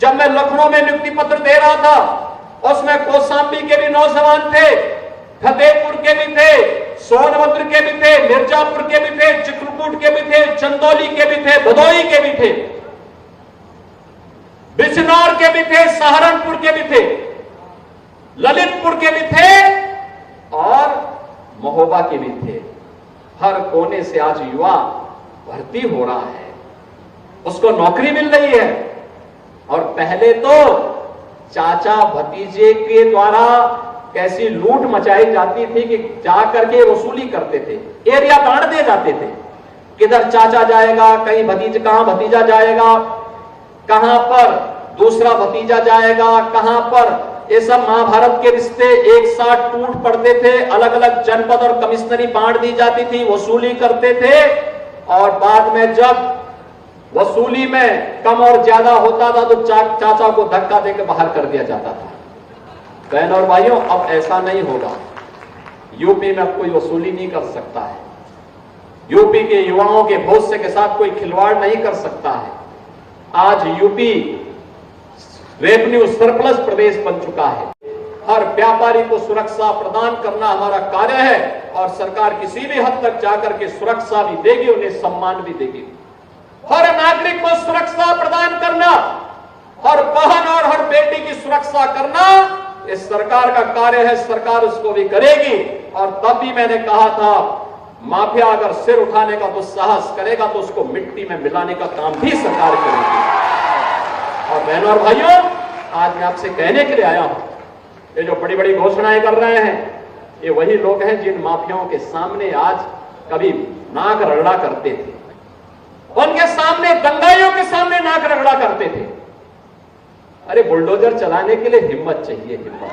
जब मैं लखनऊ में नियुक्ति पत्र दे रहा था उसमें कौशाम्बी के भी नौजवान थे, फतेहपुर के भी थे, सोनभद्र के भी थे, मिर्जापुर के भी थे, चित्रकूट के भी थे, चंदौली के भी थे, भदोही के भी थे, बिजनौर के भी थे, सहारनपुर के भी थे, ललितपुर के भी थे और महोबा के भी थे। हर कोने से आज युवा भर्ती हो रहा है, उसको नौकरी मिल रही है। और पहले तो चाचा भतीजे के द्वारा कैसी लूट मचाई जाती थी कि जाकर के वसूली करते थे, एरिया बांट दिए जाते थे, किधर चाचा जाएगा, कहीं कहां भतीजा जाएगा, कहां पर दूसरा भतीजा जाएगा, कहां पर, ये सब महाभारत के रिश्ते एक साथ टूट पड़ते थे। अलग अलग जनपद और कमिश्नरी बांट दी जाती थी, वसूली करते थे और बाद में जब वसूली में कम और ज्यादा होता था तो चाचा को धक्का देकर बाहर कर दिया जाता था। बहन और भाइयों, अब ऐसा नहीं होगा। यूपी में अब कोई वसूली नहीं कर सकता है, यूपी के युवाओं के भविष्य के साथ कोई खिलवाड़ नहीं कर सकता है। आज यूपी रेवेन्यू सरप्लस प्रदेश बन चुका है। हर व्यापारी को सुरक्षा प्रदान करना हमारा कार्य है और सरकार किसी भी हद तक जाकर के सुरक्षा भी देगी, उन्हें सम्मान भी देगी। हर नागरिक को सुरक्षा प्रदान करना, हर बहन और हर बेटी की सुरक्षा करना इस सरकार का कार्य है, सरकार उसको भी करेगी। और तब भी मैंने कहा था, माफिया अगर सिर उठाने का दुस्साहस करेगा तो उसको मिट्टी में मिलाने का काम भी सरकार करेगी। और बहनों और भाइयों, आज मैं आपसे कहने के लिए आया हूं, ये जो बड़ी बड़ी घोषणाएं कर रहे हैं, ये वही लोग हैं जिन माफियाओं के सामने आज कभी नाक रगड़ा करते थे, उनके सामने, दंगाइयों के सामने नाक रगड़ा करते थे। अरे बुलडोजर चलाने के लिए हिम्मत चाहिए, हिम्मत।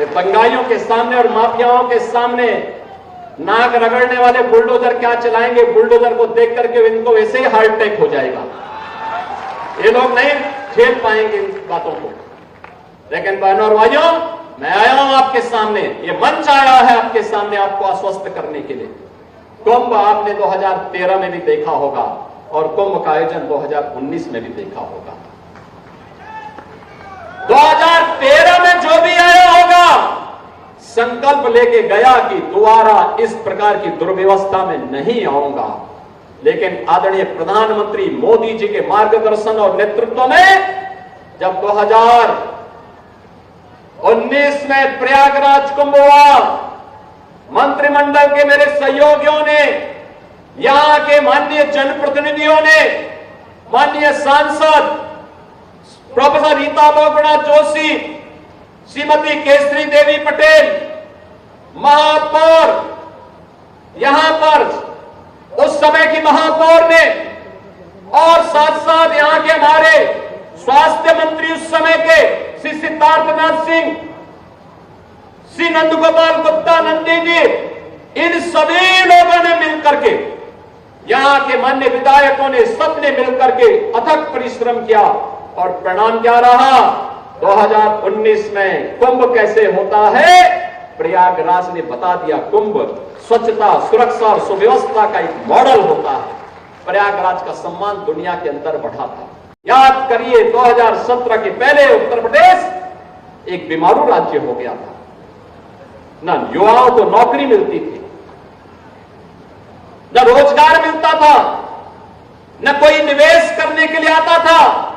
ये दंगाइयों के सामने और माफियाओं के सामने नाक रगड़ने वाले बुलडोजर क्या चलाएंगे? बुलडोजर को देख करके इनको वैसे ही हार्ट अटैक हो जाएगा, ये लोग नहीं झेल पाएंगे इन बातों को। लेकिन बहनों और भाइयों, मैं आया हूं आपके सामने, ये मंच आया है आपके सामने आपको आश्वस्त करने के लिए। कुंभ आपने 2013 में भी देखा होगा और कुंभ का आयोजन 2019 में भी देखा होगा। 2013 में जो भी आया होगा संकल्प लेके गया कि दोबारा इस प्रकार की दुर्व्यवस्था में नहीं आऊंगा। लेकिन आदरणीय प्रधानमंत्री मोदी जी के मार्गदर्शन और नेतृत्व में जब 2019 में प्रयागराज कुंभ हुआ, मंत्रिमंडल के मेरे सहयोगियों ने, यहां के माननीय जनप्रतिनिधियों ने, माननीय सांसद प्रोफेसर रीता बहुगुणा जोशी, श्रीमती केसरी देवी पटेल, महापौर, यहां पर उस समय की महापौर ने, और साथ साथ यहां के हमारे स्वास्थ्य मंत्री उस समय के श्री सिद्धार्थनाथ सिंह, श्री नंदगोपाल गुप्ता नंदी जी, इन सभी लोगों ने मिलकर के, यहां के मान्य विधायकों ने, सबने मिलकर के अथक परिश्रम किया और परिणाम क्या रहा? 2019 में कुंभ कैसे होता है प्रयागराज ने बता दिया। कुंभ स्वच्छता, सुरक्षा और सुव्यवस्था का एक मॉडल होता है। प्रयागराज का सम्मान दुनिया के अंदर बढ़ा था। याद करिए, 2017 के पहले उत्तर प्रदेश एक बीमारू राज्य हो गया था, न युवाओं को नौकरी मिलती थी, न रोजगार मिलता था, न कोई निवेश करने के लिए आता था,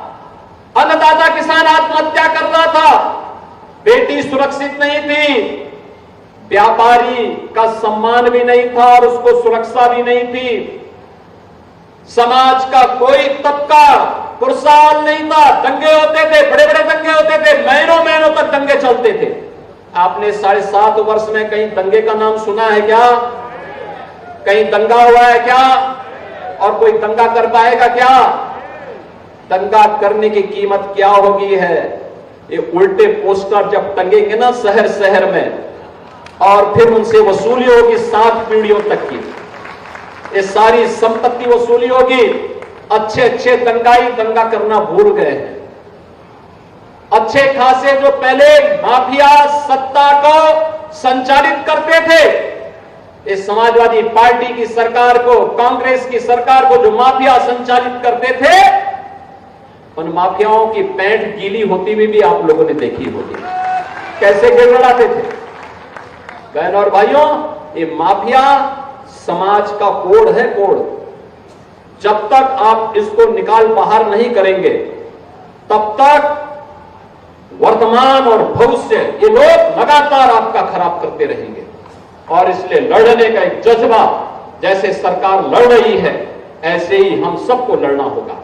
अन्नदाता किसान आत्महत्या कर रहा था, बेटी सुरक्षित नहीं थी, व्यापारी का सम्मान भी नहीं था और उसको सुरक्षा भी नहीं थी, समाज का कोई तबका खुशहाल नहीं था। दंगे होते थे, बड़े बड़े दंगे होते थे, महीनों महीनों तक दंगे चलते थे। आपने 7.5 वर्ष में कहीं दंगे का नाम सुना है क्या? कहीं दंगा हुआ है क्या? और कोई दंगा कर पाएगा क्या? दंगा करने की कीमत क्या होगी है? ये उल्टे पोस्टर जब टंगेंगे ना शहर शहर में, और फिर उनसे वसूली होगी 7 पीढ़ियों तक की, ये सारी संपत्ति वसूली होगी। अच्छे अच्छे दंगाई दंगा करना भूल गए हैं। अच्छे खासे जो पहले माफिया सत्ता को संचालित करते थे, इस समाजवादी पार्टी की सरकार को, कांग्रेस की सरकार को जो माफिया संचालित करते थे, उन माफियाओं की पैंट गीली होती हुई भी आप लोगों ने देखी होगी, कैसे गिड़गिड़ाते थे। बहन और भाइयों, ये माफिया समाज का कोड है, कोड। जब तक आप इसको निकाल बाहर नहीं करेंगे, तब तक वर्तमान और भविष्य ये लोग लगातार आपका खराब करते रहेंगे। और इसलिए लड़ने का एक जज्बा, जैसे सरकार लड़ रही है, ऐसे ही हम सबको लड़ना होगा।